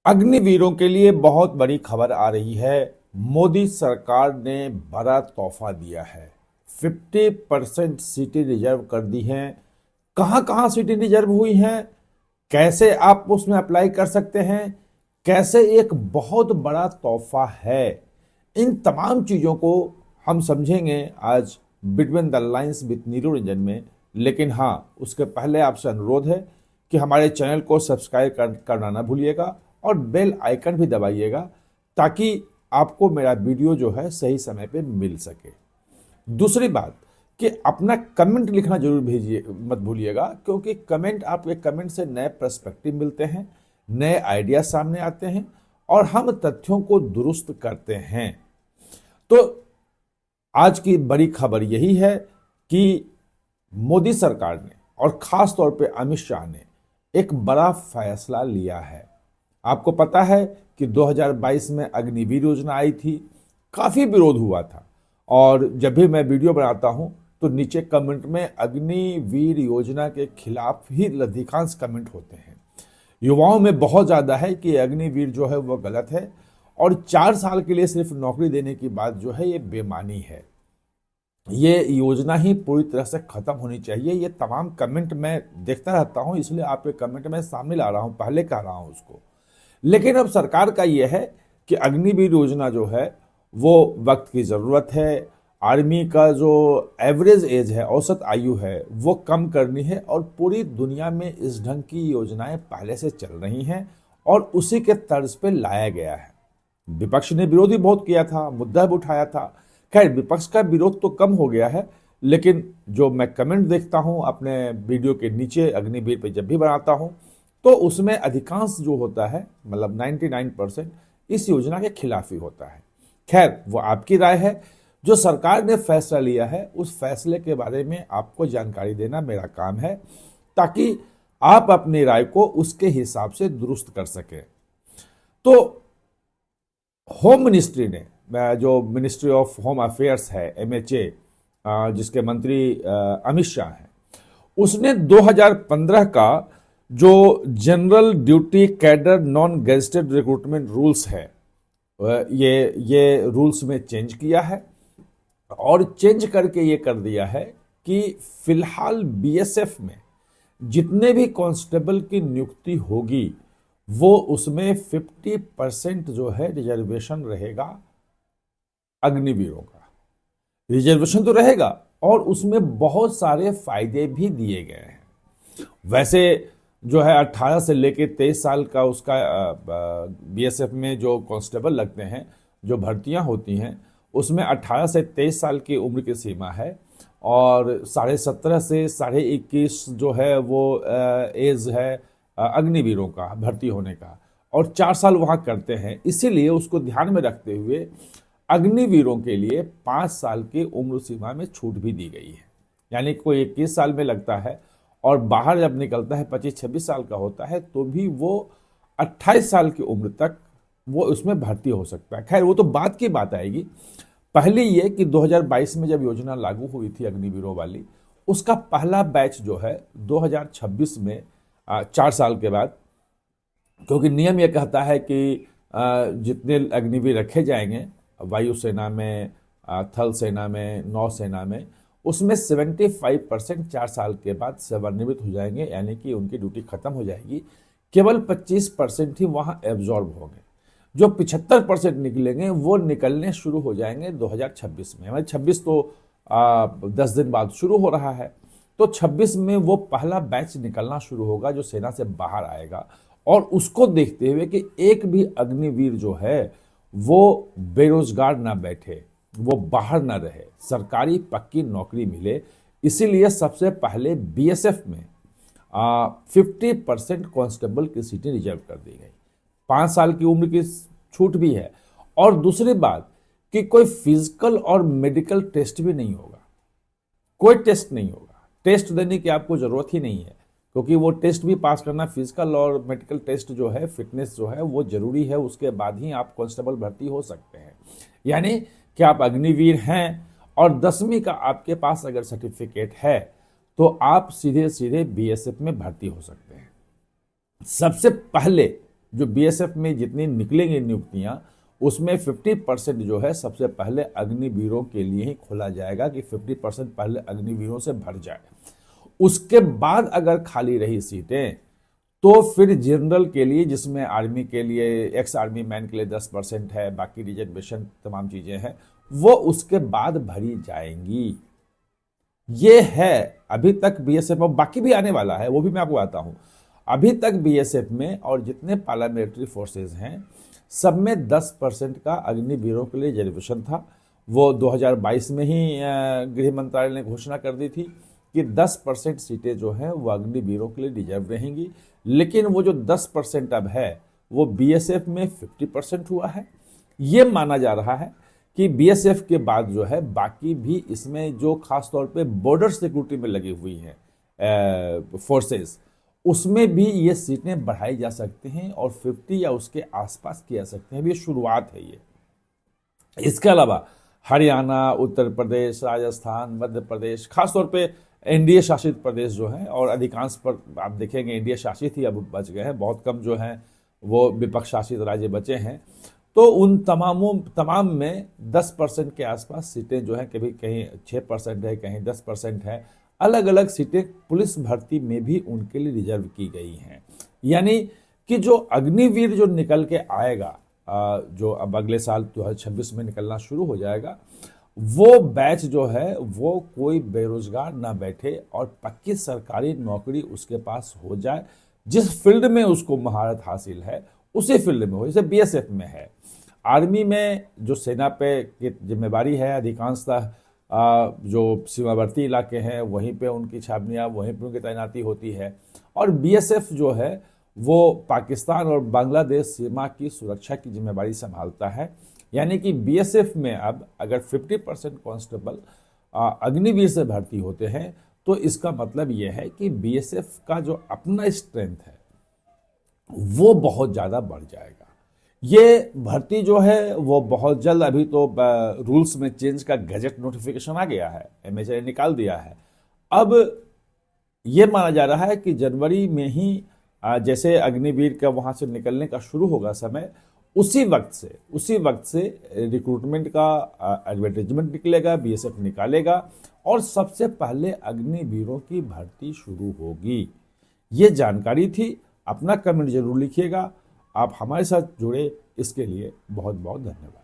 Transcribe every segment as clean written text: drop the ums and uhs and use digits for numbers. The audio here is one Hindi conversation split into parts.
अग्निवीरों के लिए बहुत बड़ी खबर आ रही है। मोदी सरकार ने बड़ा तोहफा दिया है। 50% सीटें रिजर्व कर दी हैं। कहां कहां सीटें रिजर्व हुई हैं, कैसे आप उसमें अप्लाई कर सकते हैं, कैसे एक बहुत बड़ा तोहफा है, इन तमाम चीजों को हम समझेंगे आज between the lines with Neeru Ranjan में। लेकिन हाँ, उसके पहले आपसे अनुरोध है कि हमारे चैनल को सब्सक्राइब करना ना भूलिएगा और बेल आइकन भी दबाइएगा ताकि आपको मेरा वीडियो जो है सही समय पे मिल सके। दूसरी बात कि अपना कमेंट लिखना जरूर भेजिए, मत भूलिएगा, क्योंकि आपके कमेंट से नए पर्सपेक्टिव मिलते हैं, नए आइडिया सामने आते हैं और हम तथ्यों को दुरुस्त करते हैं। तो आज की बड़ी खबर यही है कि मोदी सरकार ने और खास तौर पे अमित शाह ने एक बड़ा फैसला लिया है। आपको पता है कि 2022 में अग्निवीर योजना आई थी, काफी विरोध हुआ था और जब भी मैं वीडियो बनाता हूं तो नीचे कमेंट में अग्निवीर योजना के खिलाफ ही अधिकांश कमेंट होते हैं। युवाओं में बहुत ज्यादा है कि अग्निवीर जो है वो गलत है और 4 साल के लिए सिर्फ नौकरी देने की बात जो है ये बेमानी है। ये योजना ही पूरी तरह से खत्म होनी चाहिए। ये तमाम कमेंट मैं देखता रहता हूं, इसलिए आपके कमेंट में शामिल आ रहा हूं, पहले कह रहा हूं उसको। लेकिन अब सरकार का यह है कि अग्निवीर योजना जो है वो वक्त की जरूरत है। आर्मी का जो एवरेज एज है, औसत आयु है, वो कम करनी है और पूरी दुनिया में इस ढंग की योजनाएं पहले से चल रही हैं और उसी के तर्ज पे लाया गया है। विपक्ष ने विरोध भी बहुत किया था, मुद्दा भी उठाया था। खैर, विपक्ष का विरोध तो कम हो गया है, लेकिन जो मैं कमेंट देखता हूं अपने वीडियो के नीचे अग्निवीर पे जब भी बनाता हूं तो उसमें अधिकांश जो होता है, मतलब 99% इस योजना के खिलाफ ही होता है। खैर, वो आपकी राय है। जो सरकार ने फैसला लिया है उस फैसले के बारे में आपको जानकारी देना मेरा काम है, ताकि आप अपनी राय को उसके हिसाब से दुरुस्त कर सके। तो होम मिनिस्ट्री ने, जो मिनिस्ट्री ऑफ होम अफेयर्स है, एमएचए, जिसके मंत्री अमित शाह हैं, उसने 2015 का जो general duty cadre non gazetted recruitment rules है, ये रूल्स में चेंज किया है और चेंज करके ये कर दिया है कि फिलहाल बीएसएफ में जितने भी कांस्टेबल की नियुक्ति होगी वो उसमें 50% जो है रिजर्वेशन रहेगा। अग्निवीरों का रिजर्वेशन तो रहेगा और उसमें बहुत सारे फायदे भी दिए गए हैं। वैसे जो है 18 से लेके 23 साल का उसका बीएसएफ में जो कांस्टेबल लगते हैं, जो भर्तियां होती हैं, उसमें 18 से 23 साल की उम्र की सीमा है और 17.5 से 21.5 जो है वो एज है अग्निवीरों का भर्ती होने का, और 4 साल वहां करते हैं। इसीलिए उसको ध्यान में रखते हुए अग्निवीरों के लिए 5 साल की उम्र सीमा में छूट भी दी गई है। यानी कोई 21 साल में लगता है और बाहर जब निकलता है 25-26 साल का होता है तो भी वो 28 साल की उम्र तक वो उसमें भर्ती हो सकता है। खैर, वो तो बाद की बात आएगी। पहले ये कि 2022 में जब योजना लागू हुई थी अग्निवीरों वाली, उसका पहला बैच जो है 2026 में 4 साल के बाद, क्योंकि नियम यह कहता है कि जितने अग्निवीर रखे जाएंगे वायुसेना में, थल सेना में, नौसेना में, उसमें 75% 4 साल के बाद सेवानिवृत्त हो जाएंगे, यानी कि उनकी ड्यूटी खत्म हो जाएगी। केवल 25% ही वहां एब्जॉर्ब होंगे। जो 75% निकलेंगे वो निकलने शुरू हो जाएंगे 2026 में। हमारे 26 तो 10 दिन बाद शुरू हो रहा है, तो 26 में वो पहला बैच निकलना शुरू होगा जो सेना से बाहर आएगा। और उसको देखते हुए कि एक भी अग्निवीर जो है वो बेरोजगार ना बैठे, वो बाहर ना रहे, सरकारी पक्की नौकरी मिले, इसीलिए सबसे पहले बीएसएफ में 50% कांस्टेबल की सीटें रिजर्व कर दी गई। 5 साल की उम्र की छूट भी है और दूसरी बात कि कोई फिजिकल और मेडिकल टेस्ट भी नहीं होगा। कोई टेस्ट नहीं होगा, टेस्ट देने की आपको जरूरत ही नहीं है, क्योंकि वो टेस्ट भी पास करना, फिजिकल और मेडिकल टेस्ट जो है, फिटनेस जो है वो जरूरी है, उसके बाद ही आप कांस्टेबल भर्ती हो सकते हैं। यानी कि आप अग्निवीर हैं और 10वीं का आपके पास अगर सर्टिफिकेट है तो आप सीधे सीधे बीएसएफ में भर्ती हो सकते हैं। सबसे पहले जो बीएसएफ में जितनी निकलेंगी नियुक्तियां, उसमें 50% जो है सबसे पहले अग्निवीरों के लिए ही खोला जाएगा कि 50% पहले अग्निवीरों से भर जाए। उसके बाद अगर खाली रही सीटें तो फिर जनरल के लिए, जिसमें आर्मी के लिए, एक्स आर्मी मैन के लिए 10% है, बाकी रिजर्वेशन तमाम चीजें हैं, वो उसके बाद भरी जाएंगी। ये है अभी तक बीएसएफ, और बाकी भी आने वाला है, वो भी मैं आपको बताता हूं। अभी तक बीएसएफ में और जितने पैरामिलिट्री फोर्सेज हैं सब में 10% का अग्निवीरों के लिए रिजर्वेशन था। वो 2022 में ही गृह मंत्रालय ने घोषणा कर दी थी कि 10% सीटें जो हैं वो अग्निवीरों के लिए रिजर्व रहेंगी। लेकिन वो जो 10% अब है वो बीएसएफ में 50% हुआ है। ये माना जा रहा है कि बीएसएफ के बाद जो है बाकी भी इसमें जो खास तौर पे बॉर्डर सिक्योरिटी में लगी हुई हैं फोर्सेस, उसमें भी ये सीटें बढ़ाई जा सकती हैं और 50 या उसके आसपास की जा सकते हैं। ये शुरुआत है ये। इसके अलावा हरियाणा, उत्तर प्रदेश, राजस्थान, मध्य प्रदेश, खासतौर पे एनडीए शासित प्रदेश जो हैं, और अधिकांश पर आप देखेंगे एनडीए शासित ही अब बच गए हैं, बहुत कम जो हैं वो विपक्ष शासित राज्य बचे हैं। तो उन तमाम में 10% के आसपास सीटें जो हैं, कभी कहीं 6% है, कहीं 10% है, अलग अलग सीटें पुलिस भर्ती में भी उनके लिए रिजर्व की गई हैं। यानी कि जो अग्निवीर जो निकल के आएगा, जो अब अगले साल 2026 में निकलना शुरू हो जाएगा, वो बैच जो है वो कोई बेरोजगार ना बैठे और पक्की सरकारी नौकरी उसके पास हो जाए। जिस फील्ड में उसको महारत हासिल है उसी फील्ड में हो, जैसे बीएसएफ में है। आर्मी में जो सेना पे की जिम्मेवारी है, अधिकांशतः जो सीमावर्ती इलाके हैं वहीं पे उनकी छावनियाँ, वहीं पे उनकी तैनाती होती है। और बीएसएफ जो है वो पाकिस्तान और बांग्लादेश सीमा की सुरक्षा की जिम्मेवारी संभालता है। यानी कि बीएसएफ में अब अगर 50% कांस्टेबल अग्निवीर से भर्ती होते हैं तो इसका मतलब यह है कि बीएसएफ का जो अपना स्ट्रेंथ है वो बहुत ज़्यादा बढ़ जाएगा। ये भर्ती जो है वो बहुत जल्द, अभी तो रूल्स में चेंज का गजट नोटिफिकेशन आ गया है, एमएचए ने निकाल दिया है। अब ये माना जा रहा है कि जनवरी में ही जैसे अग्निवीर का वहाँ से निकलने का शुरू होगा समय, उसी वक्त से रिक्रूटमेंट का एडवर्टाइजमेंट निकलेगा, बीएसएफ निकालेगा और सबसे पहले अग्निवीरों की भर्ती शुरू होगी। ये जानकारी थी। अपना कमेंट जरूर लिखिएगा। आप हमारे साथ जुड़े इसके लिए बहुत बहुत धन्यवाद।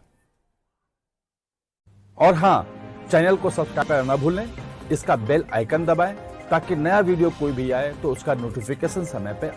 और हाँ, चैनल को सब्सक्राइब करना ना भूलें, इसका बेल आइकन दबाएं ताकि नया वीडियो कोई भी आए तो उसका नोटिफिकेशन समय पे